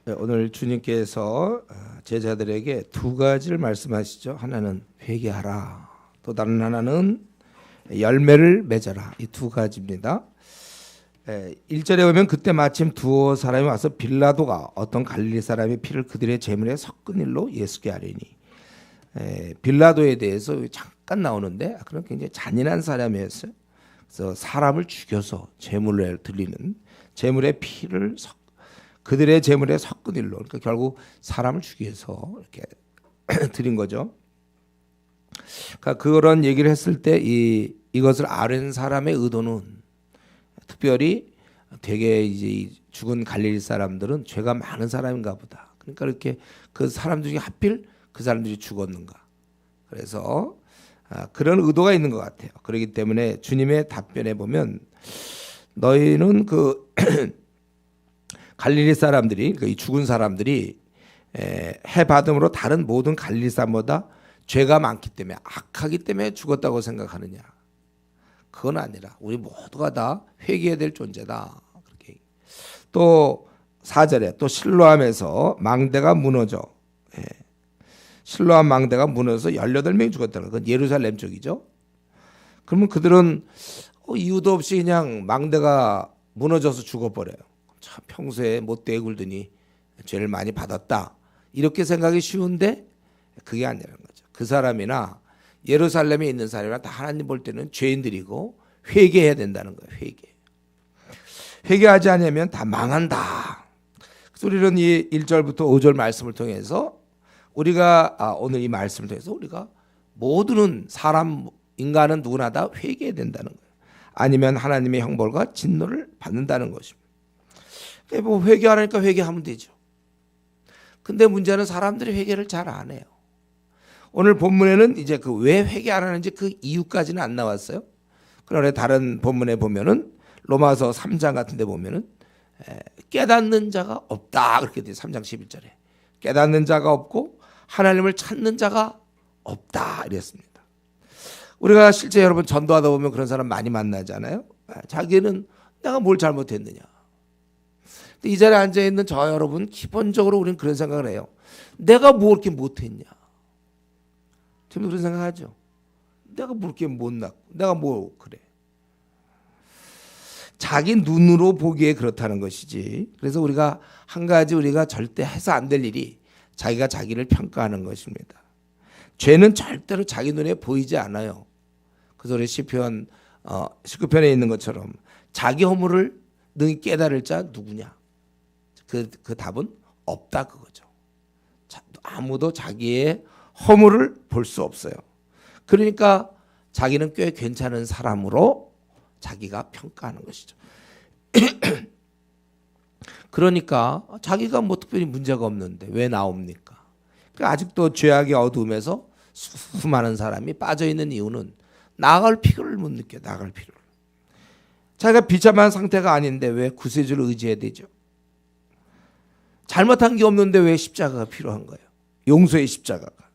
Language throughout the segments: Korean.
네, 오늘 주님께서 제자들에게 두 가지를 말씀하시죠. 하나는 회개하라. 또 다른 하나는 열매를 맺어라. 이 두 가지입니다. 1절에 보면 그때 마침 두어 사람이 와서 빌라도가 어떤 갈릴리 사람의 피를 그들의 제물에 섞은 일로 예수께 아뢰니. 빌라도에 대해서 잠깐 나오는데 그런 굉장히 잔인한 사람이었어요. 그래서 사람을 죽여서 제물을 드리는 제물의 피를 그들의 제물에 섞은 일로, 그러니까 결국 사람을 죽여서 이렇게 드린 거죠. 그러니까 그런 얘기를 했을 때 이것을 아는 사람의 의도는 특별히 되게 이제 죽은 갈릴리 사람들은 죄가 많은 사람인가 보다. 그러니까 이렇게 그 사람 중에 하필 그 사람들이 죽었는가. 그래서 그런 의도가 있는 것 같아요. 그렇기 때문에 주님의 답변에 보면 너희는 그 갈릴리 사람들이, 그러니까 이 죽은 사람들이 해 받음으로 다른 모든 갈릴리 사람보다 죄가 많기 때문에 악하기 때문에 죽었다고 생각하느냐? 그건 아니라 우리 모두가 다 회개해야 될 존재다. 그렇게. 또 4절에 또 실로암에서 망대가 무너져, 실로암 망대가 무너져서 18명이 죽었다는 건 예루살렘 쪽이죠. 그러면 그들은 이유도 없이 그냥 망대가 무너져서 죽어버려요. 참 평소에 못되게 굴더니 죄를 많이 받았다, 이렇게 생각이 쉬운데 그게 아니라는 거죠. 그 사람이나 예루살렘에 있는 사람이나 다 하나님 볼 때는 죄인들이고 회개해야 된다는 거예요. 회개하지 않으면 다 망한다. 그래서 우리는 이 1절부터 5절 말씀을 통해서 우리가 오늘 이 말씀을 통해서 우리가 모두는 사람 인간은 누구나 다 회개해야 된다는 거예요. 아니면 하나님의 형벌과 진노를 받는다는 것입니다. 뭐 회개하라니까 회개하면 되죠. 근데 문제는 사람들이 회개를 잘 안 해요. 오늘 본문에는 이제 그 왜 회개 안 하는지 그 이유까지는 안 나왔어요. 그런데 다른 본문에 보면은 로마서 3장 같은 데 보면은 깨닫는 자가 없다, 그렇게 돼요. 3장 11절에. 깨닫는 자가 없고 하나님을 찾는 자가 없다, 이랬습니다. 우리가 실제 여러분 전도하다 보면 그런 사람 많이 만나잖아요. 자기는 내가 뭘 잘못했느냐. 이 자리에 앉아있는 저 여러분 기본적으로 우리는 그런 생각을 해요. 내가 뭐 그렇게 못했냐. 저는 그런 생각하죠. 내가 뭐 그렇게 못났고 내가 뭐 그래. 자기 눈으로 보기에 그렇다는 것이지. 그래서 우리가 한 가지 우리가 절대 해서 안 될 일이 자기가 자기를 평가하는 것입니다. 죄는 절대로 자기 눈에 보이지 않아요. 그래서 우리 시편 19편에 있는 것처럼 자기 허물을 능히 깨달을 자 누구냐. 그 답은 없다, 그거죠. 아무도 자기의 허물을 볼 수 없어요. 그러니까 자기는 꽤 괜찮은 사람으로 자기가 평가하는 것이죠. 그러니까 자기가 뭐 특별히 문제가 없는데 왜 나옵니까? 그러니까 아직도 죄악의 어두움에서 수많은 사람이 빠져있는 이유는 나아갈 필요를 못 느껴요. 나아갈 필요를. 자기가 비참한 상태가 아닌데 왜 구세주를 의지해야 되죠? 잘못한 게 없는데 왜 십자가가 필요한 거예요? 용서의 십자가가.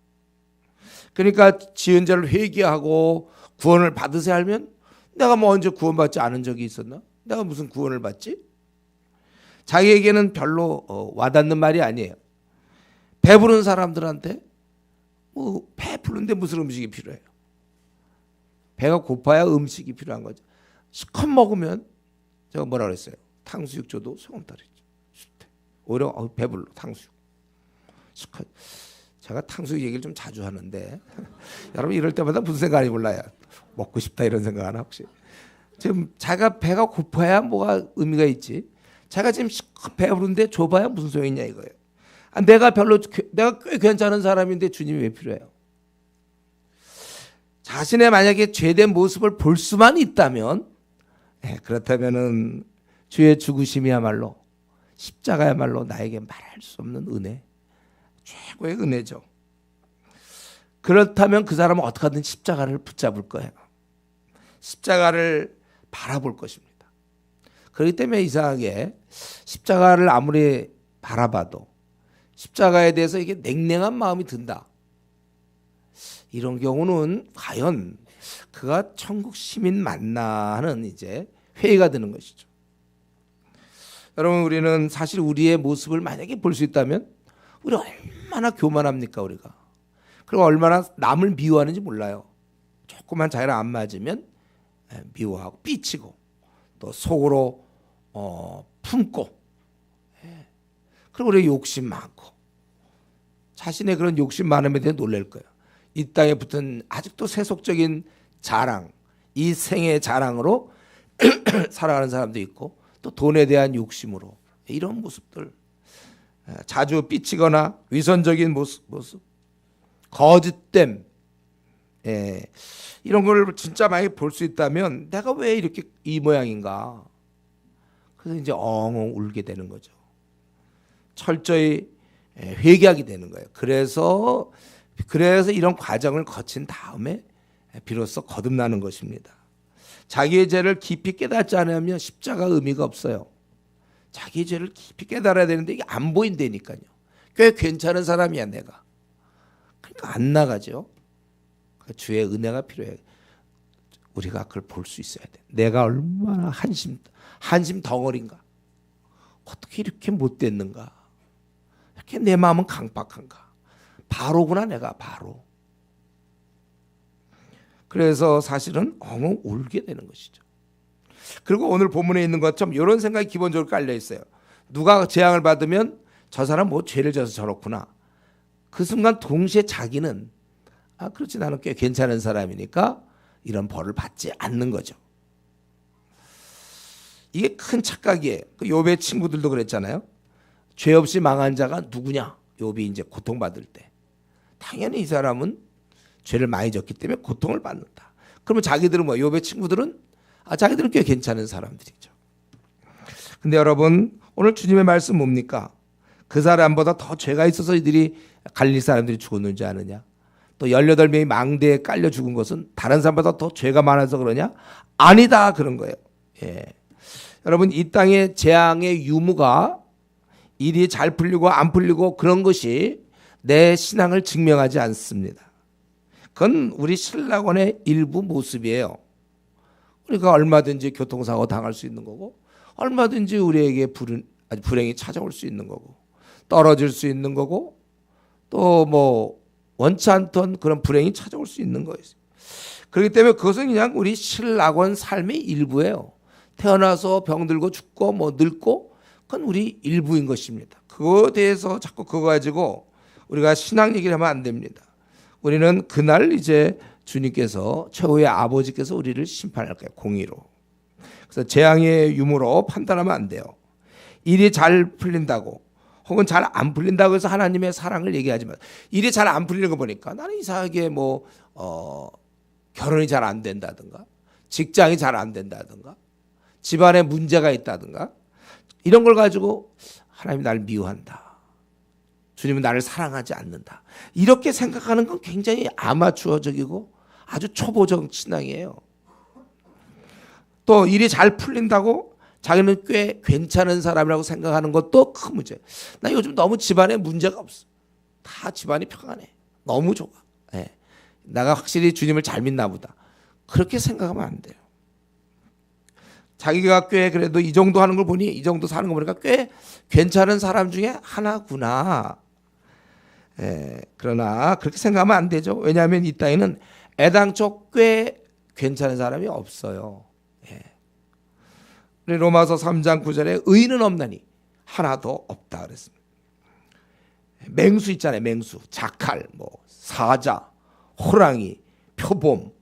그러니까 지은 죄를 회개하고 구원을 받으세요 하면 내가 뭐 언제 구원받지 않은 적이 있었나? 내가 무슨 구원을 받지? 자기에게는 별로 와닿는 말이 아니에요. 배부른 사람들한테 뭐 배부른데 무슨 음식이 필요해요? 배가 고파야 음식이 필요한 거죠. 실컷 먹으면 제가 뭐라 그랬어요? 탕수육 줘도 소금다리죠. 오히려 배불러 탕수육. 실컷. 제가 탕수육 얘기를 좀 자주 하는데 여러분 이럴 때마다 무슨 생각이 몰라요. 먹고 싶다 이런 생각 하나 혹시? 지금 자기가 배가 고파야 뭐가 의미가 있지? 자기가 지금 배부른데 줘봐야 무슨 소용이 있냐 이거예요. 내가 꽤 괜찮은 사람인데 주님이 왜 필요해요? 자신의 만약에 죄된 모습을 볼 수만 있다면, 그렇다면은 주의 죽으심이야말로 십자가야말로 나에게 말할 수 없는 은혜, 최고의 은혜죠. 그렇다면 그 사람은 어떻게 하든 십자가를 붙잡을 거예요. 십자가를 바라볼 것입니다. 그렇기 때문에 이상하게 십자가를 아무리 바라봐도 십자가에 대해서 이게 냉랭한 마음이 든다. 이런 경우는 과연 그가 천국 시민 맞나 하는 이제 회의가 드는 것이죠. 여러분, 우리는 사실 우리의 모습을 만약에 볼 수 있다면 우리 얼마나 교만합니까 우리가. 그리고 얼마나 남을 미워하는지 몰라요. 조그만 자기랑 안 맞으면 미워하고 삐치고 또 속으로 품고, 그리고 우리 욕심 많고, 자신의 그런 욕심 많음에 대해 놀랄 거예요. 이 땅에 붙은 아직도 세속적인 자랑, 이 생의 자랑으로 살아가는 사람도 있고, 또 돈에 대한 욕심으로 이런 모습들, 자주 삐치거나 위선적인 모습, 거짓됨, 이런 걸 진짜 많이 볼 수 있다면 내가 왜 이렇게 이 모양인가? 그래서 이제 엉엉 울게 되는 거죠. 철저히 회개하게 되는 거예요. 그래서 이런 과정을 거친 다음에 비로소 거듭나는 것입니다. 자기의 죄를 깊이 깨닫지 않으면 십자가 의미가 없어요. 자기의 죄를 깊이 깨달아야 되는데 이게 안 보인다니까요. 꽤 괜찮은 사람이야 내가. 그러니까 안 나가죠. 주의 은혜가 필요해. 우리가 그걸 볼 수 있어야 돼. 내가 얼마나 한심 덩어리인가. 어떻게 이렇게 못됐는가. 이렇게 내 마음은 강박한가. 바로구나 내가 바로. 그래서 사실은 엉엉 울게 되는 것이죠. 그리고 오늘 본문에 있는 것처럼 이런 생각이 기본적으로 깔려 있어요. 누가 재앙을 받으면 저 사람 뭐 죄를 져서 저렇구나. 그 순간 동시에 자기는 그렇지, 나는 꽤 괜찮은 사람이니까 이런 벌을 받지 않는 거죠. 이게 큰 착각이에요. 욥의 친구들도 그랬잖아요. 죄 없이 망한 자가 누구냐? 욥이 이제 고통받을 때 당연히 이 사람은 죄를 많이 졌기 때문에 고통을 받는다. 그러면 자기들은 욥의 친구들은 자기들은 꽤 괜찮은 사람들이죠. 근데 여러분, 오늘 주님의 말씀 뭡니까? 그 사람보다 더 죄가 있어서 이들이 갈릴 사람들이 죽었는지 아느냐? 또 18명이 망대에 깔려 죽은 것은 다른 사람보다 더 죄가 많아서 그러냐? 아니다, 그런 거예요. 여러분, 이 땅의 재앙의 유무가 일이 잘 풀리고 안 풀리고 그런 것이 내 신앙을 증명하지 않습니다. 그건 우리 신라권의 일부 모습이에요. 우리가 얼마든지 교통사고 당할 수 있는 거고, 얼마든지 우리에게 불행이 찾아올 수 있는 거고, 떨어질 수 있는 거고, 또 원치 않던 그런 불행이 찾아올 수 있는 거예요. 그렇기 때문에 그것은 그냥 우리 신라권 삶의 일부예요. 태어나서 병들고 죽고 늙고, 그건 우리 일부인 것입니다. 그거에 대해서 자꾸 그거 가지고 우리가 신앙 얘기를 하면 안 됩니다. 우리는 그날 이제 주님께서, 최후의 아버지께서 우리를 심판할 거예요. 공의로. 그래서 재앙의 유무로 판단하면 안 돼요. 일이 잘 풀린다고 혹은 잘 안 풀린다고 해서 하나님의 사랑을 얘기하지만, 일이 잘 안 풀리는 거 보니까 나는 이상하게 결혼이 잘 안 된다든가, 직장이 잘 안 된다든가, 집안에 문제가 있다든가, 이런 걸 가지고 하나님이 나를 미워한다, 주님은 나를 사랑하지 않는다, 이렇게 생각하는 건 굉장히 아마추어적이고 아주 초보적 신앙이에요. 또 일이 잘 풀린다고 자기는 꽤 괜찮은 사람이라고 생각하는 것도 큰 문제. 나 요즘 너무 집안에 문제가 없어. 다 집안이 평안해. 너무 좋아. 내가 확실히 주님을 잘 믿나 보다. 그렇게 생각하면 안 돼요. 자기가 꽤 그래도 이 정도 하는 걸 보니, 이 정도 사는 거 보니까 꽤 괜찮은 사람 중에 하나구나. 그러나 그렇게 생각하면 안 되죠. 왜냐하면 이 땅에는 애당초 꽤 괜찮은 사람이 없어요. 로마서 3장 9절에 의인은 없나니 하나도 없다 그랬습니다. 맹수 있잖아요. 맹수, 자칼, 사자, 호랑이, 표범,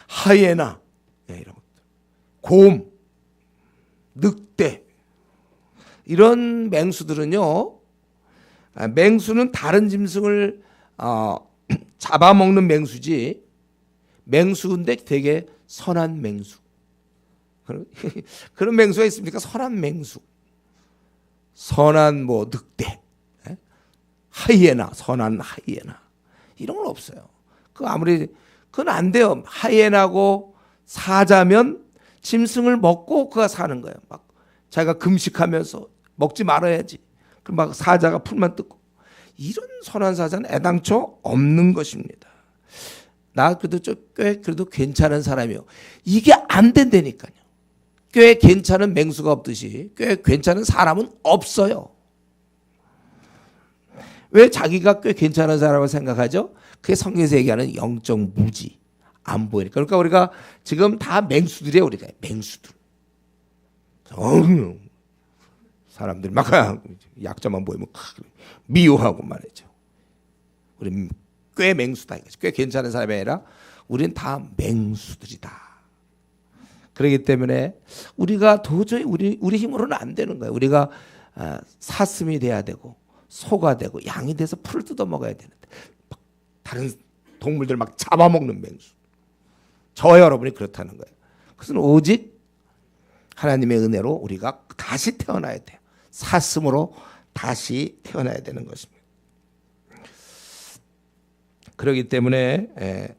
하이에나, 이런 것들, 곰, 늑대, 이런 맹수들은요, 맹수는 다른 짐승을 잡아먹는 맹수지, 맹수인데 되게 선한 맹수. 그런 맹수가 있습니까? 선한 맹수, 선한 늑대, 하이에나, 선한 하이에나, 이런 건 없어요. 그건 안 돼요. 하이에나고 사자면 짐승을 먹고 그가 사는 거예요. 막 자기가 금식하면서 먹지 말아야지. 그럼 사자가 풀만 뜯고, 이런 선한 사자는 애당초 없는 것입니다. 나 그래도 꽤 그래도 괜찮은 사람이요. 이게 안 된다니까요. 꽤 괜찮은 맹수가 없듯이 꽤 괜찮은 사람은 없어요. 왜 자기가 꽤 괜찮은 사람을 생각하죠? 그게 성경에서 얘기하는 영적 무지, 안 보이니까. 그러니까 우리가 지금 다 맹수들이에요. 우리가 맹수들. 사람들이 막 약자만 보이면 미워하고 말이죠. 우리 꽤 맹수다. 꽤 괜찮은 사람이 아니라 우리는 다 맹수들이다. 그렇기 때문에 우리가 도저히 우리 힘으로는 안 되는 거예요. 우리가 사슴이 돼야 되고 소가 되고 양이 돼서 풀을 뜯어 먹어야 되는데 다른 동물들 막 잡아먹는 맹수. 저 여러분이 그렇다는 거예요. 그것은 오직 하나님의 은혜로 우리가 다시 태어나야 돼요. 사슴으로 다시 태어나야 되는 것입니다. 그렇기 때문에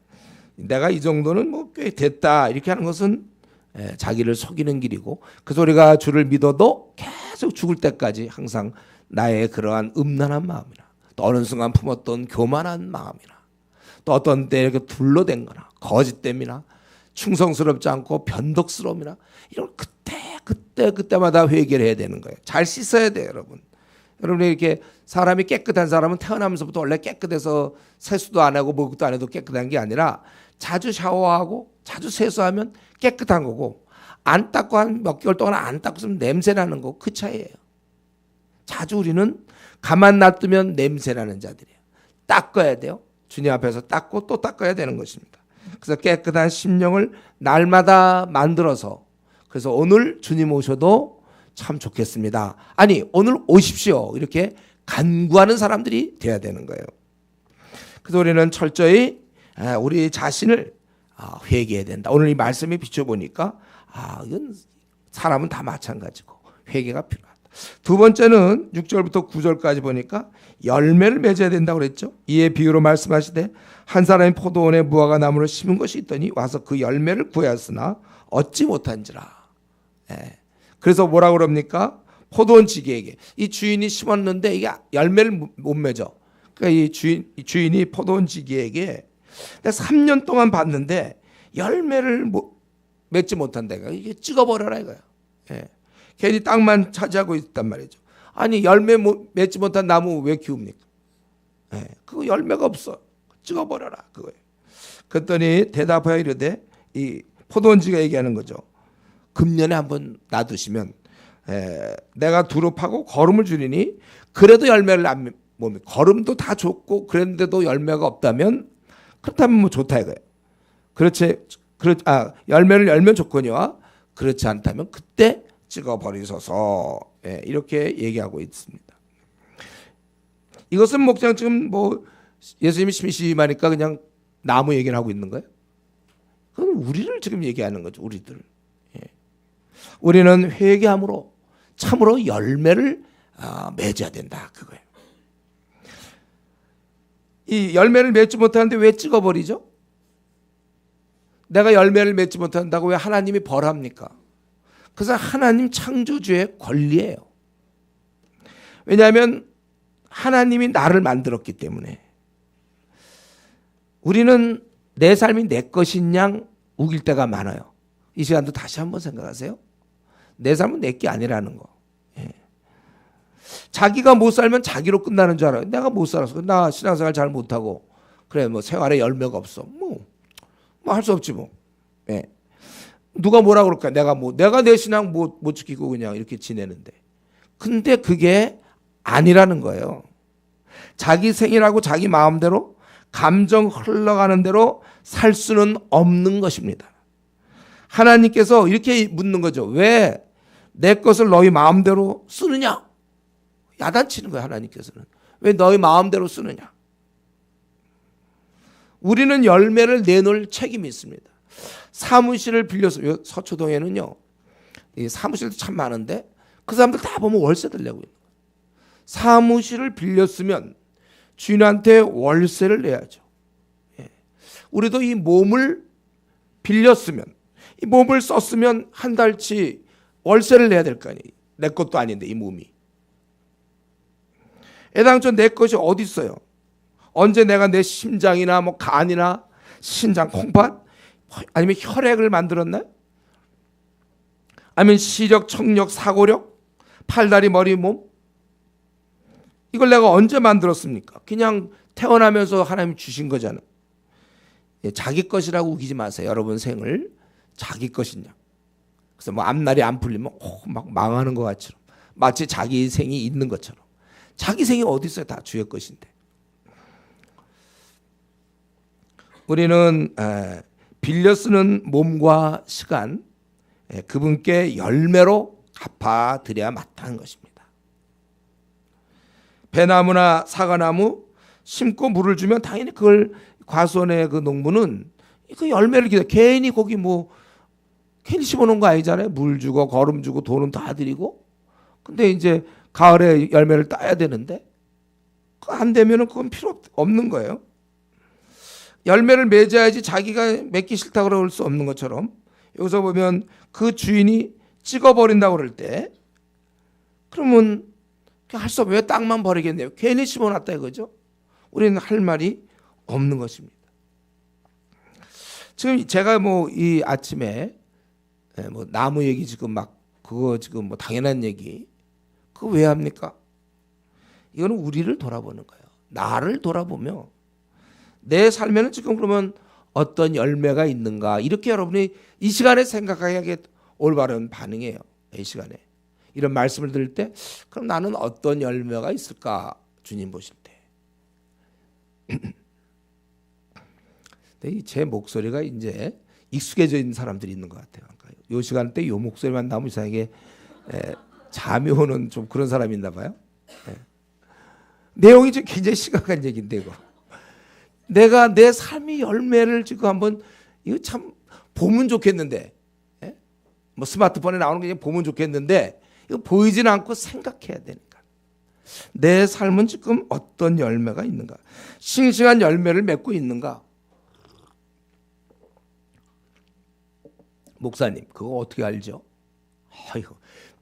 내가 이 정도는 뭐 꽤 됐다 이렇게 하는 것은 자기를 속이는 길이고, 그래서 우리가 주를 믿어도 계속 죽을 때까지 항상 나의 그러한 음란한 마음이나 또 어느 순간 품었던 교만한 마음이나 또 어떤 때 이렇게 둘러댄 거나 거짓됨이나 충성스럽지 않고 변덕스러움이나 이런 그때마다 회개를 해야 되는 거예요. 잘 씻어야 돼요, 여러분. 여러분이 이렇게 사람이 깨끗한 사람은 태어나면서부터 원래 깨끗해서 세수도 안 하고 목욕도 안 해도 깨끗한 게 아니라 자주 샤워하고 자주 세수하면 깨끗한 거고, 안 닦고 한 몇 개월 동안 안 닦고 있으면 냄새 나는 거, 그 차이예요. 자주 우리는 가만 놔두면 냄새 나는 자들이에요. 닦아야 돼요. 주님 앞에서 닦고 또 닦아야 되는 것입니다. 그래서 깨끗한 심령을 날마다 만들어서, 그래서 오늘 주님 오셔도 참 좋겠습니다. 아니, 오늘 오십시오. 이렇게 간구하는 사람들이 돼야 되는 거예요. 그래서 우리는 철저히 우리 자신을 회개해야 된다. 오늘 이 말씀에 비춰보니까 이건 사람은 다 마찬가지고 회개가 필요하다. 두 번째는 6절부터 9절까지 보니까 열매를 맺어야 된다고 그랬죠. 이에 비유로 말씀하시되 한 사람이 포도원에 무화과 나무를 심은 것이 있더니 와서 그 열매를 구하였으나 얻지 못한지라. 그래서 뭐라고 그럽니까? 포도원 지기에게, 이 주인이 심었는데 이게 열매를 못 맺어. 그러니까 이 주인이 포도원 지기에게 3년 동안 봤는데 열매를 맺지 못한다. 이게 찍어버려라 이거야. 괜히 땅만 차지하고 있단 말이죠. 아니, 열매 맺지 못한 나무 왜 키웁니까? 그거 열매가 없어. 찍어버려라 그거예요. 그랬더니 대답하여 이르되, 이 포도원지가 얘기하는 거죠. 금년에 한번 놔두시면 내가 두릅하고 거름을 주리니 그래도 열매를 안 맺으면, 거름도 다 좋고 그랬는데도 열매가 없다면 그렇다면 뭐 좋다 이거예요. 열매를 열면 좋거니와 그렇지 않다면 그때 찍어버리소서. 이렇게 얘기하고 있습니다. 이것은 목장 지금 뭐 예수님이 심심하니까 그냥 나무 얘기를 하고 있는 거예요? 그건 우리를 지금 얘기하는 거죠. 우리들. 우리는 회개함으로 참으로 열매를 맺어야 된다 그거예요. 이 열매를 맺지 못하는데 왜 찍어버리죠? 내가 열매를 맺지 못한다고 왜 하나님이 벌합니까? 그래서 하나님 창조주의 권리예요. 왜냐하면 하나님이 나를 만들었기 때문에. 우리는 내 삶이 내 것인 양 우길 때가 많아요. 이 시간도 다시 한번 생각하세요. 내 삶은 내 게 아니라는 거. 자기가 못 살면 자기로 끝나는 줄 알아요. 내가 못 살아서, 나 신앙생활 잘 못하고 그래 뭐 생활에 열매가 없어. 뭐 할 수 없지 뭐. 누가 뭐라 그럴까? 내가 내 신앙 못 지키고 그냥 이렇게 지내는데. 근데 그게 아니라는 거예요. 자기 생일하고 자기 마음대로 감정 흘러가는 대로 살 수는 없는 것입니다. 하나님께서 이렇게 묻는 거죠. 왜 내 것을 너희 마음대로 쓰느냐? 야단치는 거예요. 하나님께서는. 왜 너희 마음대로 쓰느냐? 우리는 열매를 내놓을 책임이 있습니다. 사무실을 빌려서, 서초동에는요, 이 사무실도 참 많은데 그 사람들 다 보면 월세들 내고 있는 거예요. 사무실을 빌렸으면 주인한테 월세를 내야죠. 우리도 이 몸을 빌렸으면, 이 몸을 썼으면 한 달치 월세를 내야 될 거 아니에요. 내 것도 아닌데 이 몸이. 애당초 내 것이 어디 있어요? 언제 내가 내 심장이나 뭐 간이나 신장, 콩팥 아니면 혈액을 만들었나요? 아니면 시력, 청력, 사고력, 팔다리, 머리, 몸? 이걸 내가 언제 만들었습니까? 그냥 태어나면서 하나님이 주신 거잖아. 자기 것이라고 우기지 마세요. 여러분 생을 자기 것이냐. 그래서 뭐 앞날이 안 풀리면 막 망하는 것 같처럼, 마치 자기 생이 있는 것처럼. 자기 생이 어디 있어요? 다 주의 것인데. 우리는 빌려 쓰는 몸과 시간, 그분께 열매로 갚아드려야 마땅한 것입니다. 배나무나 사과나무 심고 물을 주면 당연히 그걸 과수원의 그 농부는 그 열매를 기다려. 괜히 거기 뭐 괜히 심어놓은 거 아니잖아요. 물 주고 거름 주고 돈은 다 드리고. 근데 이제 가을에 열매를 따야 되는데 안 되면은 그건 필요 없는 거예요. 열매를 맺어야지 자기가 맺기 싫다고 그럴 수 없는 것처럼 여기서 보면 그 주인이 찍어버린다고 그럴 때 그러면 할 수 없어요. 왜 땅만 버리겠네요. 괜히 심어놨다 이거죠. 우리는 할 말이 없는 것입니다. 지금 제가 뭐 이 아침에 뭐 나무 얘기 지금 막 그거 지금 뭐 당연한 얘기 그거 왜 합니까? 이거는 우리를 돌아보는 거예요. 나를 돌아보며 내 삶에는 지금 그러면 어떤 열매가 있는가 이렇게 여러분이 이 시간에 생각해야 올바른 반응이에요. 이 시간에 이런 말씀을 들을 때 그럼 나는 어떤 열매가 있을까 주님 보실 때. 제 목소리가 이제 익숙해져 있는 사람들이 있는 것 같아요. 이 시간대 이 목소리만 나오면 이상하게 잠이 오는 좀 그런 사람이 있나 봐요. 내용이 좀 굉장히 심각한 얘기인데 이거. 내가 내 삶의 열매를 지금 한번 이거 참 보면 좋겠는데, 뭐 스마트폰에 나오는 게 보면 좋겠는데 이거 보이지는 않고 생각해야 되니까. 내 삶은 지금 어떤 열매가 있는가? 싱싱한 열매를 맺고 있는가? 목사님, 그거 어떻게 알죠? 이거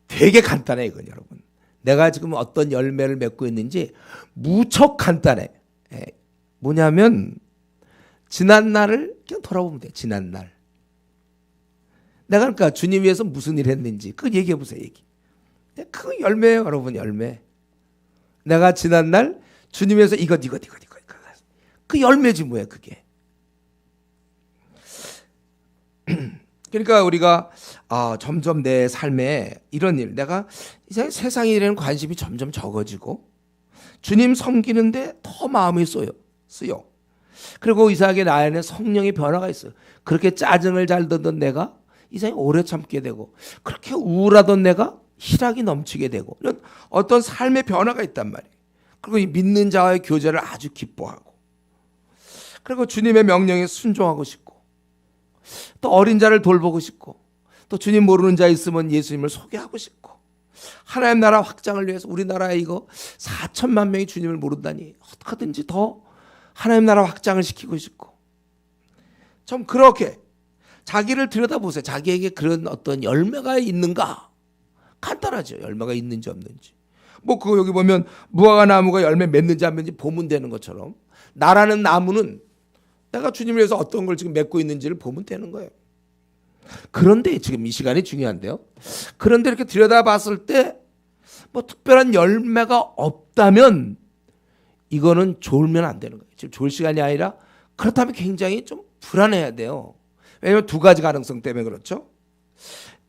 되게 간단해 이건 여러분. 내가 지금 어떤 열매를 맺고 있는지 무척 간단해. 뭐냐면 지난 날을 그냥 돌아보면 돼. 지난 날. 내가 그러니까 주님 위해서 무슨 일 했는지 그거 얘기해 보세요. 얘기. 그 열매예요, 여러분. 열매. 내가 지난 날 주님 위해서 이것 그 열매지 뭐야 그게. 그러니까 우리가 점점 내 삶에 이런 일, 내가 이제 세상 일에는 관심이 점점 적어지고 주님 섬기는데 더 마음이 쓰여. 그리고 이상하게 나 안에 성령의 변화가 있어요. 그렇게 짜증을 잘 듣던 내가 이상하게 오래 참게 되고, 그렇게 우울하던 내가 희락이 넘치게 되고, 이런 어떤 삶의 변화가 있단 말이에요. 그리고 이 믿는 자와의 교제를 아주 기뻐하고, 그리고 주님의 명령에 순종하고 싶고, 또 어린 자를 돌보고 싶고, 또 주님 모르는 자 있으면 예수님을 소개하고 싶고, 하나님 나라 확장을 위해서 우리나라에 이거 4천만 명이 주님을 모른다니 어떻게든지 더 하나님 나라 확장을 시키고 싶고, 좀 그렇게 자기를 들여다보세요. 자기에게 그런 어떤 열매가 있는가? 간단하죠. 열매가 있는지 없는지. 뭐 그거 여기 보면 무화과 나무가 열매 맺는지 안 맺는지 보면 되는 것처럼, 나라는 나무는 내가 주님을 위해서 어떤 걸 지금 맺고 있는지를 보면 되는 거예요. 그런데 지금 이 시간이 중요한데요. 그런데 이렇게 들여다봤을 때 뭐 특별한 열매가 없다면 이거는 졸면 안 되는 거예요. 지금 졸 시간이 아니라, 그렇다면 굉장히 좀 불안해야 돼요. 왜냐하면 두 가지 가능성 때문에 그렇죠.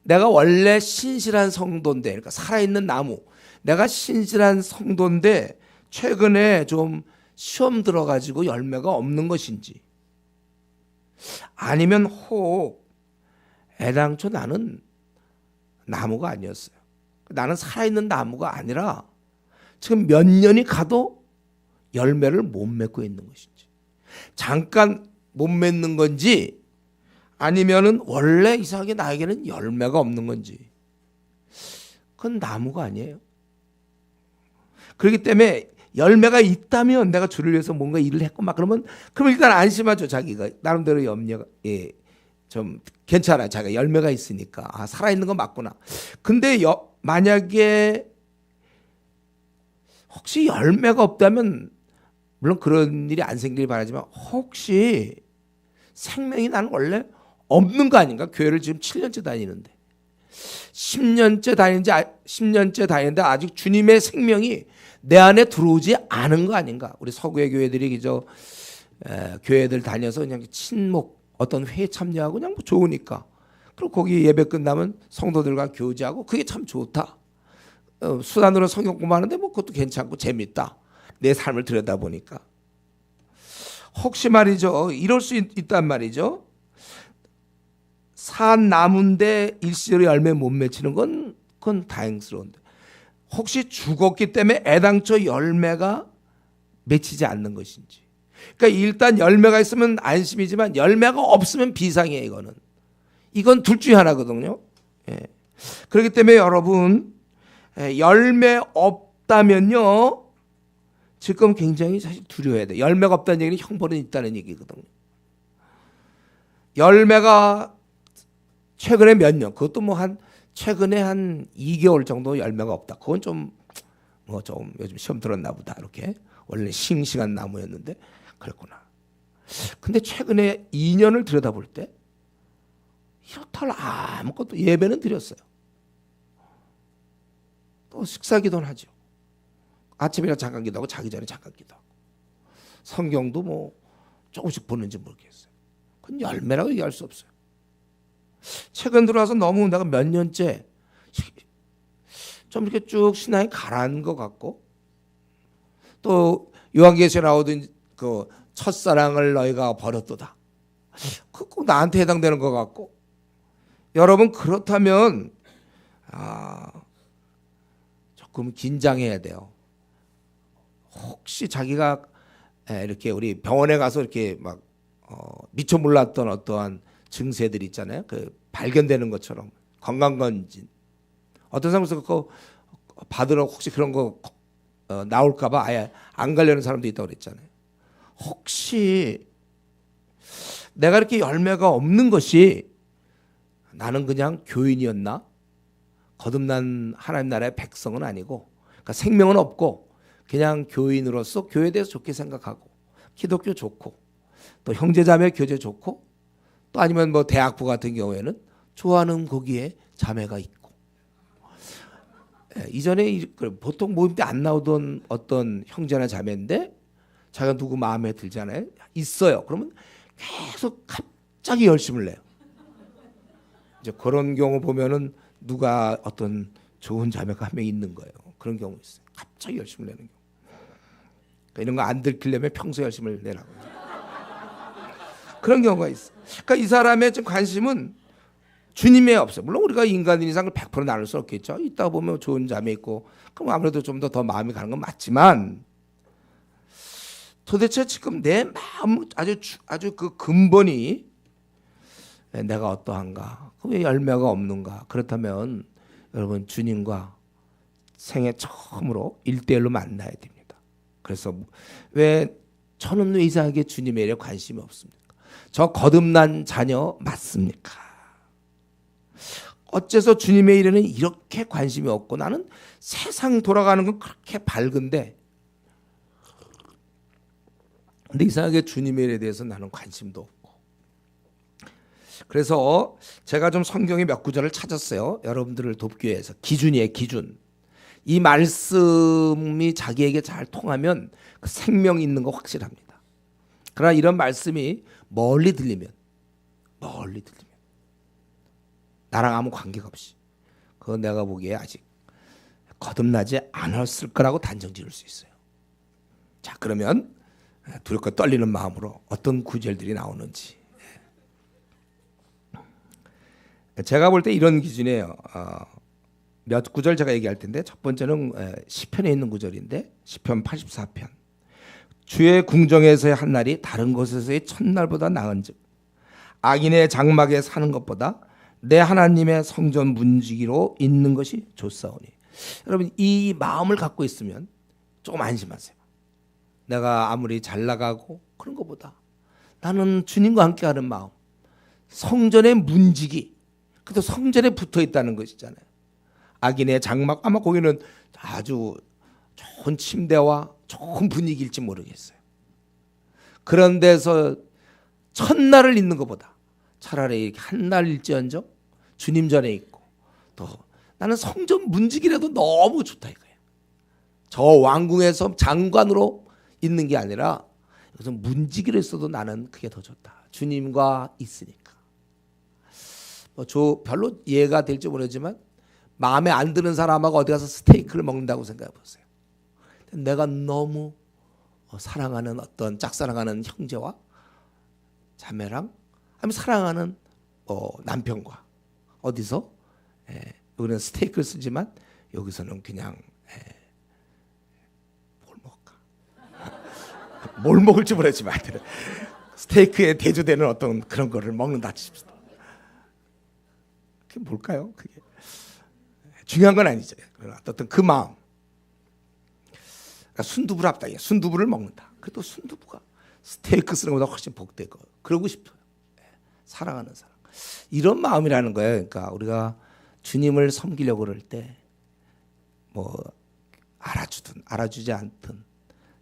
내가 원래 신실한 성도인데, 그러니까 살아있는 나무, 내가 신실한 성도인데 최근에 좀 시험 들어가지고 열매가 없는 것인지, 아니면 혹 애당초 나는 나무가 아니었어요. 나는 살아있는 나무가 아니라 지금 몇 년이 가도 열매를 못 맺고 있는 것인지, 잠깐 못 맺는 건지, 아니면은 원래 이상하게 나에게는 열매가 없는 건지, 그건 나무가 아니에요. 그렇기 때문에 열매가 있다면 내가 주를 위해서 뭔가 일을 했고 막 그러면 일단 안심하죠. 자기가 나름대로 염려가 좀 괜찮아. 자기가 열매가 있으니까 살아있는 건 맞구나. 근데 만약에 혹시 열매가 없다면, 물론 그런 일이 안 생기길 바라지만, 혹시 생명이 나는 원래 없는 거 아닌가? 교회를 지금 7년째 다니는데 10년째 다니는데 아직 주님의 생명이 내 안에 들어오지 않은 거 아닌가? 우리 서구의 교회들이 그저 교회들 다녀서 그냥 친목 어떤 회에 참여하고 그냥 뭐 좋으니까, 그리고 거기 예배 끝나면 성도들과 교제하고 그게 참 좋다. 수단으로 성경 공부하는데 뭐 그것도 괜찮고 재밌다. 내 삶을 들여다보니까. 혹시 말이죠, 이럴 수 있단 말이죠. 산 나무인데 일시적으로 열매 못 맺히는 건 그건 다행스러운데, 혹시 죽었기 때문에 애당초 열매가 맺히지 않는 것인지. 그러니까 일단 열매가 있으면 안심이지만 열매가 없으면 비상이에요. 이건 둘 중에 하나거든요. 예. 그렇기 때문에 여러분, 열매 없다면요 지금 굉장히 사실 두려워야 돼. 열매가 없다는 얘기는 형벌은 있다는 얘기거든요. 열매가 최근에 몇 년, 그것도 뭐 최근에 한 2개월 정도 열매가 없다. 그건 좀 요즘 시험 들었나 보다. 이렇게 원래 싱싱한 나무였는데 그랬구나. 근데 최근에 2년을 들여다볼 때 이렇다 아무것도, 예배는 드렸어요. 또 식사 기도는 하죠. 아침이나 잠깐 기도하고 자기 전에 잠깐 기도하고, 성경도 뭐 조금씩 보는지 모르겠어요. 그건 열매라고 얘기할 수 없어요. 최근 들어와서 너무 내가 몇 년째 좀 이렇게 쭉 신앙이 가라앉은 것 같고, 또 요한계시에 나오던 그 첫사랑을 너희가 버렸도다, 그 꼭 나한테 해당되는 것 같고. 여러분, 그렇다면 조금 긴장해야 돼요. 혹시 자기가 이렇게 우리 병원에 가서 이렇게 막 미처 몰랐던 어떠한 증세들 있잖아요. 그 발견되는 것처럼 건강검진, 어떤 사람은 그거 받으러 혹시 그런 거 나올까봐 아예 안 가려는 사람도 있다고 그랬잖아요. 혹시 내가 이렇게 열매가 없는 것이 나는 그냥 교인이었나? 거듭난 하나님 나라의 백성은 아니고, 그러니까 생명은 없고 그냥 교인으로서 교회에 대해서 좋게 생각하고, 기독교 좋고, 또 형제자매 교제 좋고, 또 아니면 뭐 대학부 같은 경우에는 좋아하는 거기에 자매가 있고, 이전에 보통 모임 때 안 나오던 어떤 형제나 자매인데 자기가 누구 마음에 들잖아요. 있어요. 그러면 계속 갑자기 열심을 내요. 이제 그런 경우 보면은 누가 어떤 좋은 자매가 한 명 있는 거예요. 그런 경우 있어요. 갑자기 열심을 내는 경우. 그러니까 이런 거 안 들키려면 평소 열심을 내라고. 그런 경우가 있어요. 그러니까 이 사람의 좀 관심은 주님에 없어요. 물론 우리가 인간인 이상 100% 나눌 수 없겠죠. 이따 보면 좋은 자매 있고, 그럼 아무래도 좀 더 마음이 가는 건 맞지만, 도대체 지금 내 마음 아주 그 근본이 내가 어떠한가? 왜 열매가 없는가? 그렇다면 여러분, 주님과 생애 처음으로 1대1로 만나야 됩니다. 그래서 왜 저는 왜 이상하게 주님에 대해 관심이 없습니까? 저 거듭난 자녀 맞습니까? 어째서 주님의 일에는 이렇게 관심이 없고, 나는 세상 돌아가는 건 그렇게 밝은데, 근데 이상하게 주님의 일에 대해서 나는 관심도 없고. 그래서 제가 좀 성경의 몇 구절을 찾았어요. 여러분들을 돕기 위해서. 기준이에요, 기준. 이 말씀이 자기에게 잘 통하면 그 생명 있는 거 확실합니다. 그러나 이런 말씀이 멀리 들리면 나랑 아무 관계가 없이, 그건 내가 보기에 아직 거듭나지 않았을 거라고 단정 지을 수 있어요. 자, 그러면 두렵고 떨리는 마음으로 어떤 구절들이 나오는지. 제가 볼 때 이런 기준이에요. 몇 구절 제가 얘기할 텐데, 첫 번째는 시편에 있는 구절인데, 시편 84편. 주의 궁정에서의 한 날이 다른 곳에서의 첫날보다 나은즉, 악인의 장막에 사는 것보다 내 하나님의 성전 문지기로 있는 것이 좋사오니. 여러분, 이 마음을 갖고 있으면 조금 안심하세요. 내가 아무리 잘 나가고 그런 것보다 나는 주님과 함께하는 마음, 성전의 문지기, 그래도 성전에 붙어 있다는 것이잖아요. 악인의 장막, 아마 거기는 아주 좋은 침대와 좋은 분위기일지 모르겠어요. 그런 데서 첫날을 있는 것보다 차라리 이렇게 한 날일지언정 주님 전에 있고, 나는 성전 문지기라도 너무 좋다 이거예요. 저 왕궁에서 장관으로 있는 게 아니라 여기서 문지기로 있어도 나는 그게 더 좋다. 주님과 있으니까. 별로 이해가 될지 모르지만 마음에 안 드는 사람하고 어디 가서 스테이크를 먹는다고 생각해 보세요. 내가 너무 사랑하는 어떤 짝사랑하는 형제와 자매랑 아니면 사랑하는 남편과 어디서 여기는 스테이크를 쓰지만 여기서는 그냥 뭘 먹을까? 뭘 먹을지 모르지만 스테이크에 대조되는 어떤 그런 거를 먹는다 칩시다. 그게 뭘까요? 그게 중요한 건 아니죠. 어떤 그 마음. 그러니까 순두부를 합다. 순두부를 먹는다. 그래도 순두부가 스테이크 쓰는 것보다 훨씬 복되고 그러고 싶어요. 사랑하는 사람. 이런 마음이라는 거예요. 그러니까 우리가 주님을 섬기려고 그럴 때 알아주든 알아주지 않든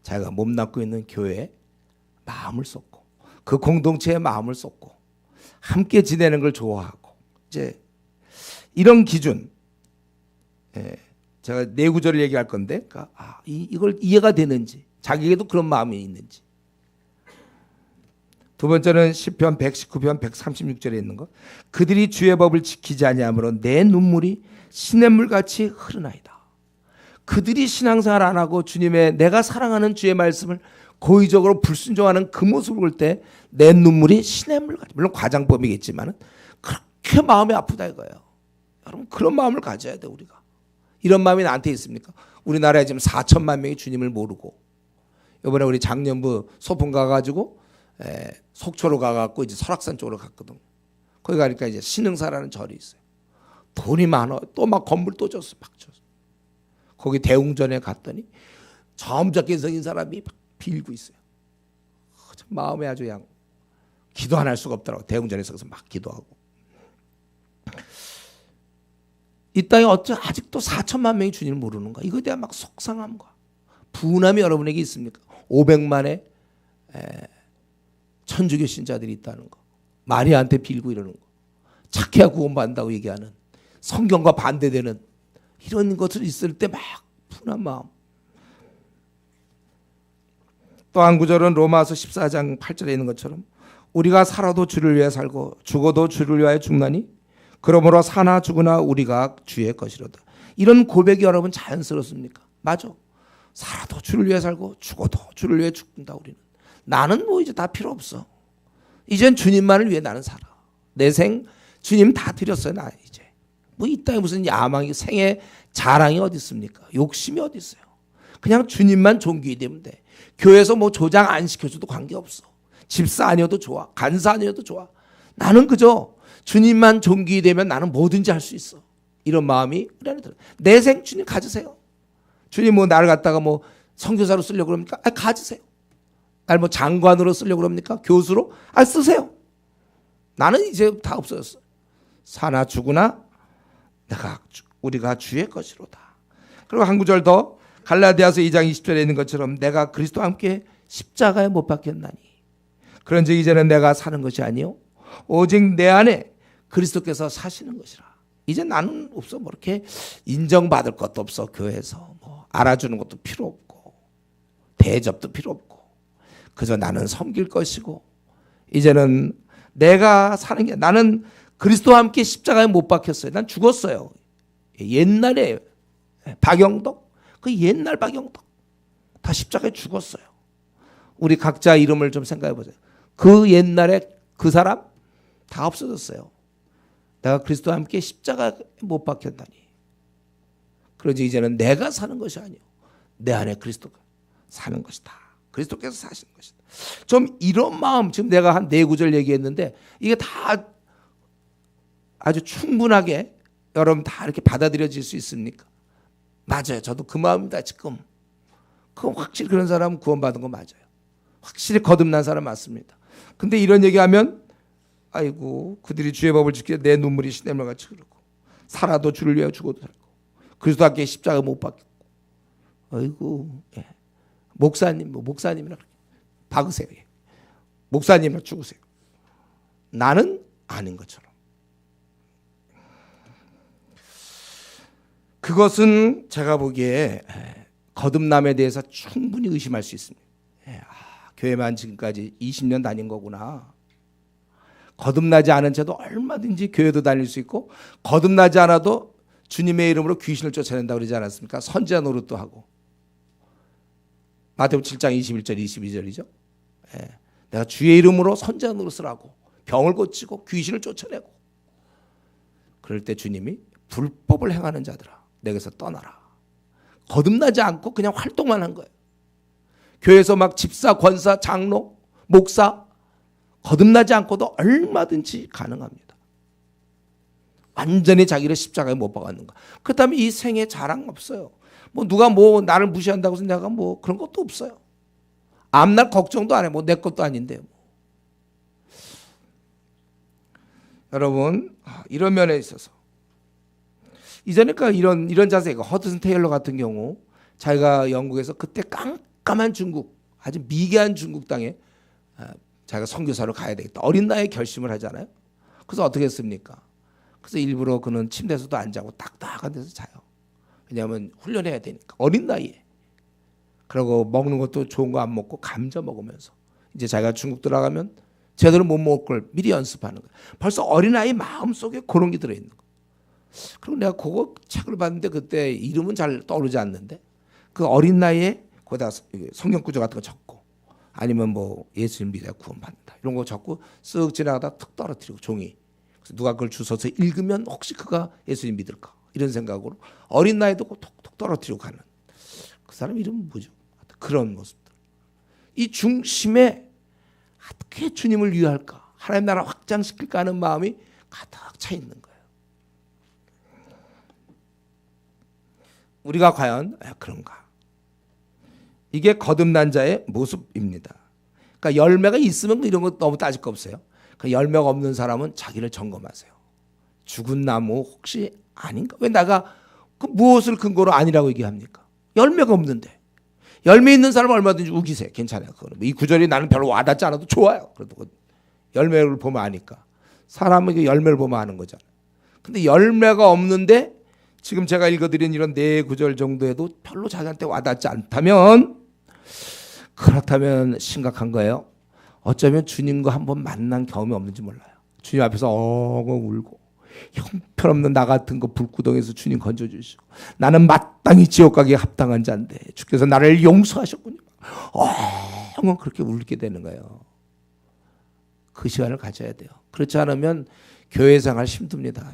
자기가 몸담고 있는 교회에 마음을 쏟고 그 공동체에 마음을 쏟고 함께 지내는 걸 좋아하고 이제 이런 기준 제가 네 구절을 얘기할 건데 그러니까 이걸 이해가 되는지 자기에게도 그런 마음이 있는지. 두 번째는 시편 119편 136절에 있는 거. 그들이 주의 법을 지키지 아니하므로 내 눈물이 시냇물같이 흐르나이다. 그들이 신앙생활 안 하고 주님의 내가 사랑하는 주의 말씀을 고의적으로 불순종하는 그 모습을 볼 때 내 눈물이 시냇물같이, 물론 과장법이겠지만 그렇게 마음이 아프다 이거예요. 여러분 그런 마음을 가져야 돼 우리가. 이런 마음이 나한테 있습니까? 우리나라에 지금 4천만 명이 주님을 모르고 이번에 우리 작년부 소풍 가가지고 속초로 가갖고 이제 설악산 쪽으로 갔거든. 거기 가니까 이제 신흥사라는 절이 있어요. 돈이 많아. 또 막 건물 또 줬어. 막 줬어. 거기 대웅전에 갔더니 점잖게 생긴 사람이 막 빌고 있어요. 마음에 아주 그냥 기도 안 할 수가 없더라고. 대웅전에서 막 기도하고. 이 땅에 어째 아직도 4천만 명이 주님을 모르는가? 이거에 대한 막 속상함과 분함이 여러분에게 있습니까? 500만의 천주교 신자들이 있다는 거. 마리아한테 빌고 이러는 거. 착해야 구원받는다고 얘기하는 성경과 반대되는 이런 것을 있을 때 막 분한 마음. 또 한 구절은 로마서 14장 8절에 있는 것처럼 우리가 살아도 주를 위해 살고 죽어도 주를 위하여 죽나니 그러므로 사나 죽으나 우리가 주의 것이로다. 이런 고백이 여러분 자연스럽습니까? 맞아. 살아도 주를 위해 살고 죽어도 주를 위해 죽는다 우리는. 나는 이제 다 필요 없어. 이젠 주님만을 위해 나는 살아. 내 생 주님 다 드렸어요. 나 이제. 이 땅에 무슨 야망이 생애 자랑이 어디 있습니까? 욕심이 어디 있어요? 그냥 주님만 존귀히 되면 돼. 교회에서 조장 안 시켜줘도 관계없어. 집사 아니어도 좋아. 간사 아니어도 좋아. 나는 그저 주님만 존귀히 되면 나는 뭐든지 할 수 있어. 이런 마음이 우리 안에 들어요. 내 생 주님 가지세요. 주님 나를 갖다가 선교사로 쓰려고 그럽니까? 가지세요. 날 장관으로 쓰려고 그럽니까? 교수로? 쓰세요. 나는 이제 다 없어졌어. 사나 죽으나 우리가 주의 것이로다. 그리고 한 구절 더 갈라디아서 2장 20절에 있는 것처럼 내가 그리스도와 함께 십자가에 못 박혔나니 그런즉 이제는 내가 사는 것이 아니요 오직 내 안에 그리스도께서 사시는 것이라. 이제 나는 없어. 이렇게 인정받을 것도 없어. 교회에서 알아주는 것도 필요 없고 대접도 필요 없고 그저 나는 섬길 것이고 이제는 내가 사는 게 나는 그리스도와 함께 십자가에 못 박혔어요. 난 죽었어요. 옛날에 박영덕 그 옛날 박영덕 다 십자가에 죽었어요. 우리 각자 이름을 좀 생각해 보세요. 그 옛날에 그 사람 다 없어졌어요. 내가 그리스도와 함께 십자가에 못 박혔다니. 그러지 이제는 내가 사는 것이 아니요 내 안에 그리스도가 사는 것이다. 그리스도께서 사시는 것이다. 좀 이런 마음 지금 내가 한 4구절 얘기했는데 이게 다 아주 충분하게 여러분 다 이렇게 받아들여질 수 있습니까? 맞아요. 저도 그 마음입니다. 지금. 그건 확실히 그런 사람은 구원받은 거 맞아요. 확실히 거듭난 사람 맞습니다. 근데 이런 얘기하면 아이고 그들이 주의 법을 지키되 내 눈물이 시냇물같이 흐르고 살아도 주를 위하여 죽어도 살고 그리스도 함께 십자가 못 박혔고 아이고 목사님이나 박으세요. 목사님이나 죽으세요. 나는 아닌 것처럼. 그것은 제가 보기에 거듭남에 대해서 충분히 의심할 수 있습니다. 교회만 지금까지 20년 다닌 거구나. 거듭나지 않은 채도 얼마든지 교회도 다닐 수 있고, 거듭나지 않아도 주님의 이름으로 귀신을 쫓아낸다고 그러지 않았습니까? 선지자 노릇도 하고. 마태복음 7장 21절 22절이죠. 내가 주의 이름으로 선지자 노릇을 하고 병을 고치고 귀신을 쫓아내고, 그럴 때 주님이 불법을 행하는 자들아 내게서 떠나라. 거듭나지 않고 그냥 활동만 한 거예요. 교회에서 막 집사, 권사, 장로, 목사 거듭나지 않고도 얼마든지 가능합니다. 완전히 자기를 십자가에 못 박았는 거. 그다음에 이 생에 자랑 없어요. 뭐 누가 뭐 나를 무시한다고 해서 내가 뭐 그런 것도 없어요. 앞날 걱정도 안 해. 뭐 내 것도 아닌데. 여러분, 이런 면에 있어서 이전에 이런 자세가 허드슨 테일러 같은 경우, 자기가 영국에서 그때 깜깜한 중국, 아주 미개한 중국 땅에 자기가 선교사로 가야 되겠다. 어린 나이에 결심을 하잖아요. 그래서 어떻게 했습니까? 그래서 일부러 그는 침대에서도 안 자고 딱딱한 데서 자요. 왜냐하면 훈련해야 되니까. 어린 나이에. 그리고 먹는 것도 좋은 거 안 먹고 감자 먹으면서 이제 자기가 중국 들어가면 제대로 못 먹을 걸 미리 연습하는 거예요. 벌써 어린아이 마음속에 그런 게 들어있는 거예요. 그리고 내가 그거 책을 봤는데 그때 이름은 잘 떠오르지 않는데, 그 어린 나이에 거기다 성경 구절 같은 거 적고, 아니면 뭐 예수님 믿어야 구원받는다 이런 거 적고 쓱 지나가다 툭 떨어뜨리고 종이. 그래서 누가 그걸 주워서 읽으면 혹시 그가 예수님 믿을까 이런 생각으로 어린 나이도 톡톡 떨어뜨리고 가는 그 사람 이름은 뭐죠? 그런 모습들. 이 중심에 어떻게 주님을 위할까, 하나님 나라 확장시킬까 하는 마음이 가득 차 있는 거예요. 우리가 과연 그런가? 이게 거듭난 자의 모습입니다. 그러니까 열매가 있으면 이런 거 너무 따질 거 없어요. 그러니까 열매가 없는 사람은 자기를 점검하세요. 죽은 나무 혹시 아닌가? 왜 내가 그 무엇을 근거로 아니라고 얘기합니까? 열매가 없는데. 열매 있는 사람은 얼마든지 우기세요. 괜찮아요. 이 구절이 나는 별로 와닿지 않아도 좋아요. 그래도 열매를 보면 아니까. 사람에게 열매를 보면 아는 거잖아요. 근데 열매가 없는데 지금 제가 읽어드린 이런 네 구절 정도에도 별로 자기한테 와닿지 않다면, 그렇다면 심각한 거예요. 어쩌면 주님과 한번 만난 경험이 없는지 몰라요. 주님 앞에서 엉엉 울고 형편없는 나 같은 거 불구덩이에서 주님 건져주시고, 나는 마땅히 지옥 가기에 합당한 자인데 주께서 나를 용서하셨군요. 엉엉 그렇게 울게 되는 거예요. 그 시간을 가져야 돼요. 그렇지 않으면 교회 생활 힘듭니다.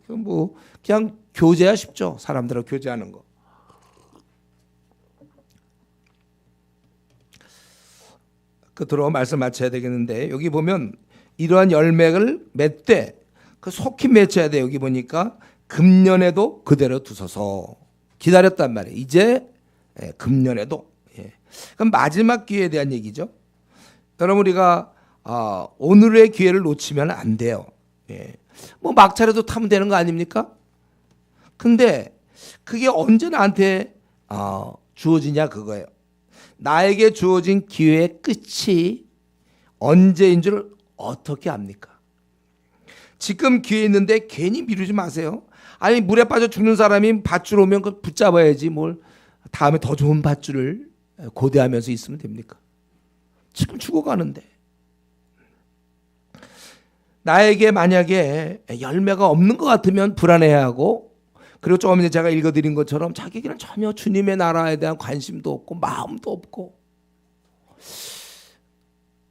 뭐 그냥 교제야 쉽죠. 사람들하고 교제하는 거. 끝으로 말씀 마쳐야 되겠는데, 여기 보면 이러한 열매를 맺되 그 속히 맺혀야 돼. 여기 보니까 금년에도 그대로 두소서. 기다렸단 말이에요. 이제 금년에도. 그럼 마지막 기회에 대한 얘기죠. 여러분, 우리가 오늘의 기회를 놓치면 안 돼요. 뭐 막차라도 타면 되는 거 아닙니까? 근데 그게 언제 나한테 주어지냐 그거예요. 나에게 주어진 기회의 끝이 언제인 줄 어떻게 압니까? 지금 기회 있는데 괜히 미루지 마세요. 아니, 물에 빠져 죽는 사람이 밧줄 오면 그 붙잡아야지 뭘 다음에 더 좋은 밧줄을 고대하면서 있으면 됩니까? 지금 죽어가는데. 나에게 만약에 열매가 없는 것 같으면 불안해하고, 그리고 조금 전에 제가 읽어드린 것처럼 자기에게는 전혀 주님의 나라에 대한 관심도 없고 마음도 없고,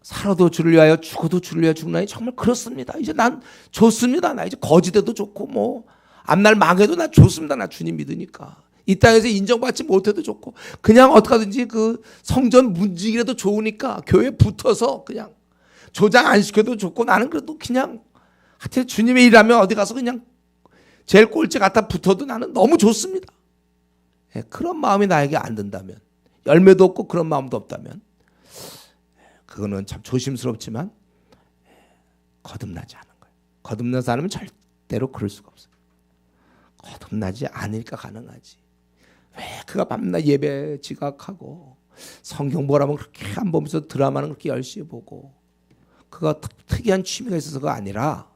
살아도 주를 위하여 죽어도 주를 위하여 죽나니 정말 그렇습니다. 이제 난 좋습니다. 나 이제 거지돼도 좋고 뭐 앞날 망해도 난 좋습니다. 나 주님 믿으니까. 이 땅에서 인정받지 못해도 좋고, 그냥 어떻게 하든지 그 성전 문지기라도 좋으니까 교회에 붙어서 그냥 조장 안 시켜도 좋고, 나는 그래도 그냥 하여튼 주님의 일하면 어디 가서 그냥 제일 꼴찌 갖다 붙어도 나는 너무 좋습니다. 그런 마음이 나에게 안 든다면, 열매도 없고 그런 마음도 없다면, 그거는 참 조심스럽지만 거듭나지 않은 거예요. 거듭난 사람은 절대로 그럴 수가 없어요. 거듭나지 않으니까 가능하지. 왜 그가 밤낮 예배 지각하고 성경 보라면 그렇게 안 보면서 드라마는 그렇게 열심히 보고, 그가 특이한 취미가 있어서가 아니라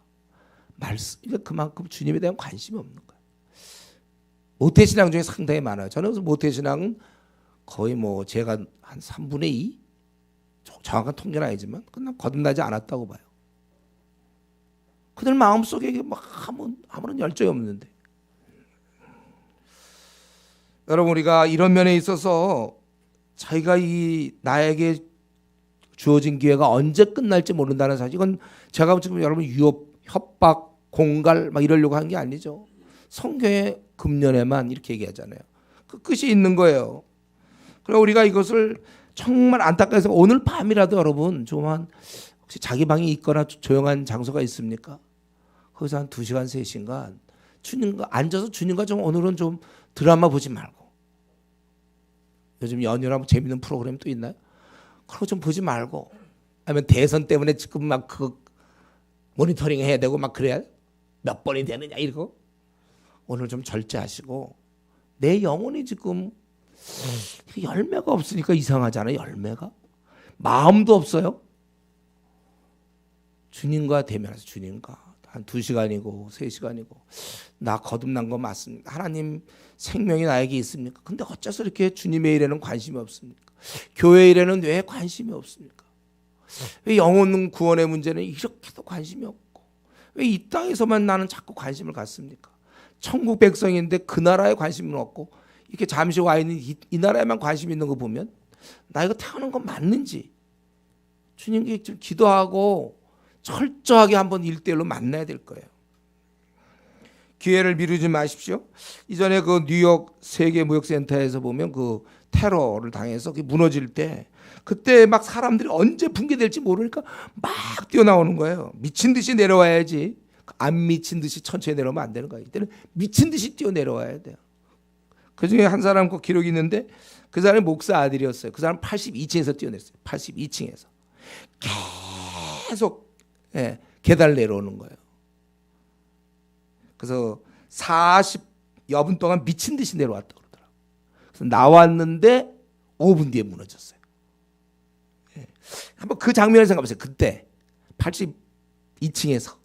말씀, 그만큼 주님에 대한 관심이 없는 거예요. 모태신앙 중에 상당히 많아요. 저는 그래서 모태신앙은 거의 뭐 제가 한 3분의 2? 정확한 통계는 아니지만 그냥 거듭나지 않았다고 봐요. 그들 마음속에 막 아무런 열정이 없는데. 여러분, 우리가 이런 면에 있어서 자기가 이 나에게 주어진 기회가 언제 끝날지 모른다는 사실, 이건 제가 지금 여러분 유혹, 협박, 공갈 막 이러려고 한 게 아니죠. 성경의 금년에만 이렇게 얘기하잖아요. 그 끝이 있는 거예요. 그래서 우리가 이것을 정말 안타까워서 오늘 밤이라도 여러분 좀 혹시 자기 방이 있거나 조용한 장소가 있습니까? 거기서 한 2시간, 3시간 주님과 앉아서 주님과 좀 오늘은 좀 드라마 보지 말고, 요즘 연휴라면 재밌는 프로그램 또 있나요? 그런 거 좀 보지 말고, 아니면 대선 때문에 지금 막 그 모니터링 해야 되고 막 그래야 몇 번이 되느냐 이러고 오늘 좀 절제하시고, 내 영혼이 지금 열매가 없으니까 이상하잖아요. 열매가 마음도 없어요. 주님과 대면해서 주님과 한 2시간이고 3시간이고 나 거듭난 거 맞습니까? 하나님 생명이 나에게 있습니까? 근데 어째서 이렇게 주님의 일에는 관심이 없습니까? 교회 일에는 왜 관심이 없습니까? 왜 영혼 구원의 문제는 이렇게도 관심이 없고, 왜 이 땅에서만 나는 자꾸 관심을 갖습니까? 천국 백성인데 그 나라에 관심은 없고 이렇게 잠시 와 있는 이 나라에만 관심 있는 거 보면 나 이거 태어난 건 맞는지 주님께 좀 기도하고 철저하게 한번 1대1로 만나야 될 거예요. 기회를 미루지 마십시오. 이전에 그 뉴욕 세계무역센터에서 보면 그 테러를 당해서 무너질 때 그때 막 사람들이 언제 붕괴될지 모르니까 막 뛰어나오는 거예요. 미친 듯이 내려와야지. 안 미친 듯이 천천히 내려오면 안 되는 거예요. 이때는 미친 듯이 뛰어내려와야 돼요. 그중에 한 사람 그 기록이 있는데 그 사람이 목사 아들이었어요. 그 사람 82층에서 뛰어냈어요. 82층에서 계속 계단을 내려오는 거예요. 그래서 40여 분 동안 미친 듯이 내려왔다고 그러더라고요. 그래서 나왔는데 5분 뒤에 무너졌어요. 한번 그 장면을 생각해 보세요. 그때 82층에서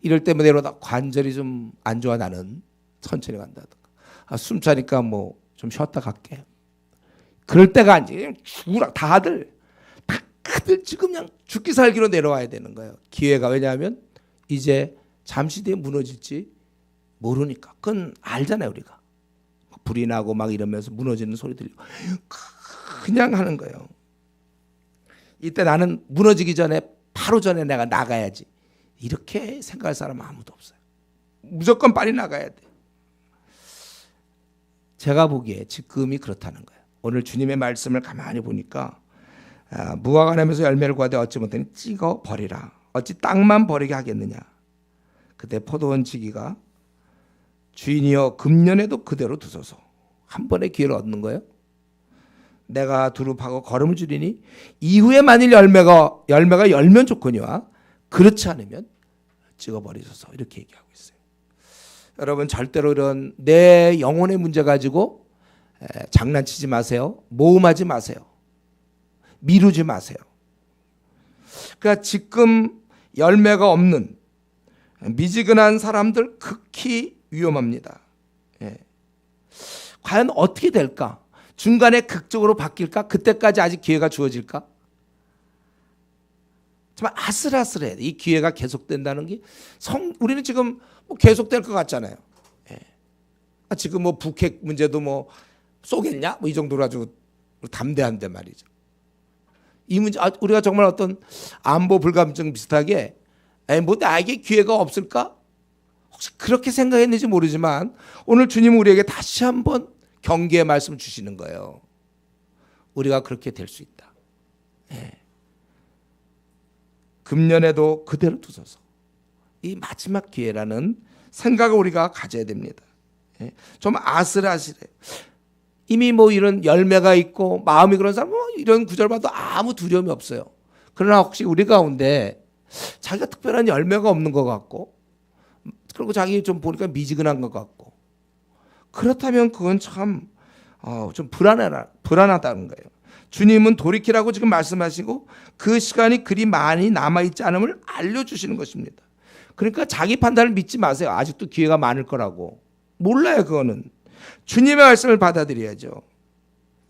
이럴 때만 내려오다 관절이 좀 안 좋아 나는 천천히 간다든가, 숨 차니까 뭐 좀 쉬었다 갈게. 그럴 때가 아니지. 그냥 죽으라. 다들 지금 그냥 죽기 살기로 내려와야 되는 거예요. 기회가. 왜냐하면 이제 잠시 뒤에 무너질지 모르니까. 그건 알잖아요. 우리가 불이 나고 막 이러면서 무너지는 소리 들리고 그냥 하는 거예요. 이때 나는 무너지기 전에 바로 전에 내가 나가야지, 이렇게 생각할 사람은 아무도 없어요. 무조건 빨리 나가야 돼. 제가 보기에 지금이 그렇다는 거예요. 오늘 주님의 말씀을 가만히 보니까 무화과나무에서 열매를 구하되 얻지 못하니 찍어 버리라. 어찌 땅만 버리게 하겠느냐. 그때 포도원 지기가 주인이여 금년에도 그대로 두소서. 한 번의 기회를 얻는 거예요. 내가 두릅하고 거름을 줄이니 이후에 만일 열매가 열면 좋거니와 그렇지 않으면 찍어버리소서. 이렇게 얘기하고 있어요. 여러분, 절대로 이런 내 영혼의 문제 가지고 장난치지 마세요. 모험하지 마세요. 미루지 마세요. 그러니까 지금 열매가 없는 미지근한 사람들 극히 위험합니다. 과연 어떻게 될까? 중간에 극적으로 바뀔까? 그때까지 아직 기회가 주어질까? 정말 아슬아슬해. 이 기회가 계속된다는 게 우리는 지금 뭐 계속될 것 같잖아요. 지금 뭐 북핵 문제도 뭐 쏘겠냐? 뭐 이 정도로 아주 담대한데 말이죠. 이 문제 우리가 정말 어떤 안보 불감증 비슷하게 뭐 나에게 기회가 없을까? 혹시 그렇게 생각했는지 모르지만 오늘 주님은 우리에게 다시 한번 경계의 말씀 주시는 거예요. 우리가 그렇게 될 수 있다. 금년에도 그대로 두소서. 이 마지막 기회라는 생각을 우리가 가져야 됩니다. 좀 아슬아슬해요. 이미 뭐 이런 열매가 있고 마음이 그런 사람 이런 구절 봐도 아무 두려움이 없어요. 그러나 혹시 우리 가운데 자기가 특별한 열매가 없는 것 같고, 그리고 자기 좀 보니까 미지근한 것 같고, 그렇다면 그건 참 좀 불안하다는 거예요. 주님은 돌이키라고 지금 말씀하시고 그 시간이 그리 많이 남아있지 않음을 알려주시는 것입니다. 그러니까 자기 판단을 믿지 마세요. 아직도 기회가 많을 거라고. 몰라요, 그거는. 주님의 말씀을 받아들여야죠.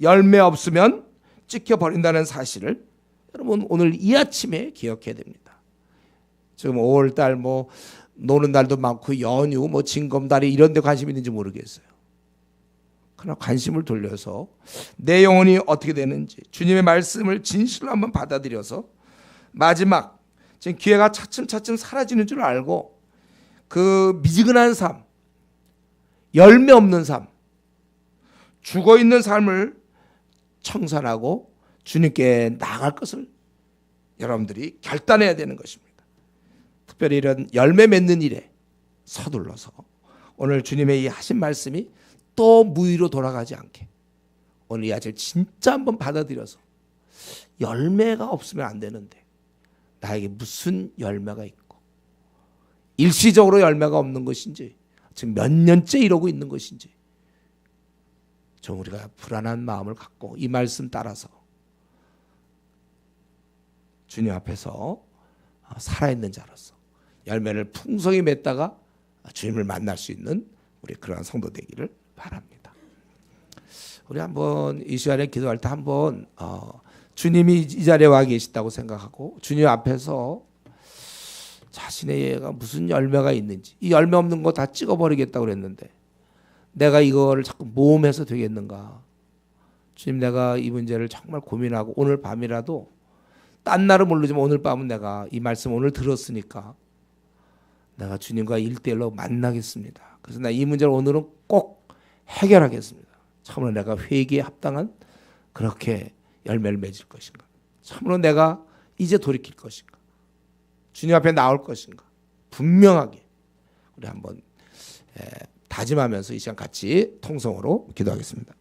열매 없으면 찍혀버린다는 사실을 여러분 오늘 이 아침에 기억해야 됩니다. 지금 5월달 뭐 노는 날도 많고 연휴 뭐 징검다리 이런 데 관심 있는지 모르겠어요. 그러나 관심을 돌려서 내 영혼이 어떻게 되는지 주님의 말씀을 진실로 한번 받아들여서 마지막 지금 기회가 차츰차츰 사라지는 줄 알고 그 미지근한 삶, 열매 없는 삶, 죽어있는 삶을 청산하고 주님께 나아갈 것을 여러분들이 결단해야 되는 것입니다. 특별히 이런 열매 맺는 일에 서둘러서 오늘 주님의 이 하신 말씀이 또 무의로 돌아가지 않게 오늘 이 아침을 진짜 한번 받아들여서 열매가 없으면 안 되는데 나에게 무슨 열매가 있고 일시적으로 열매가 없는 것인지 지금 몇 년째 이러고 있는 것인지 좀 우리가 불안한 마음을 갖고 이 말씀 따라서 주님 앞에서 살아있는 자로서 열매를 풍성히 맺다가 주님을 만날 수 있는 우리 그러한 성도 되기를 바랍니다. 우리 한번 이 시간에 기도할 때 한번 주님이 이 자리에 와 계시다고 생각하고 주님 앞에서 자신의 얘가 무슨 열매가 있는지 이 열매 없는 거 다 찍어버리겠다고 그랬는데 내가 이거를 자꾸 모험해서 되겠는가. 주님 내가 이 문제를 정말 고민하고 오늘 밤이라도 딴 날은 모르지만 오늘 밤은 내가 이 말씀 오늘 들었으니까 내가 주님과 1대1로 만나겠습니다. 그래서 나 이 문제를 오늘은 꼭 해결하겠습니다. 참으로 내가 회개에 합당한 그렇게 열매를 맺을 것인가. 참으로 내가 이제 돌이킬 것인가. 주님 앞에 나올 것인가. 분명하게 우리 한번 다짐하면서 이 시간 같이 통성으로 기도하겠습니다.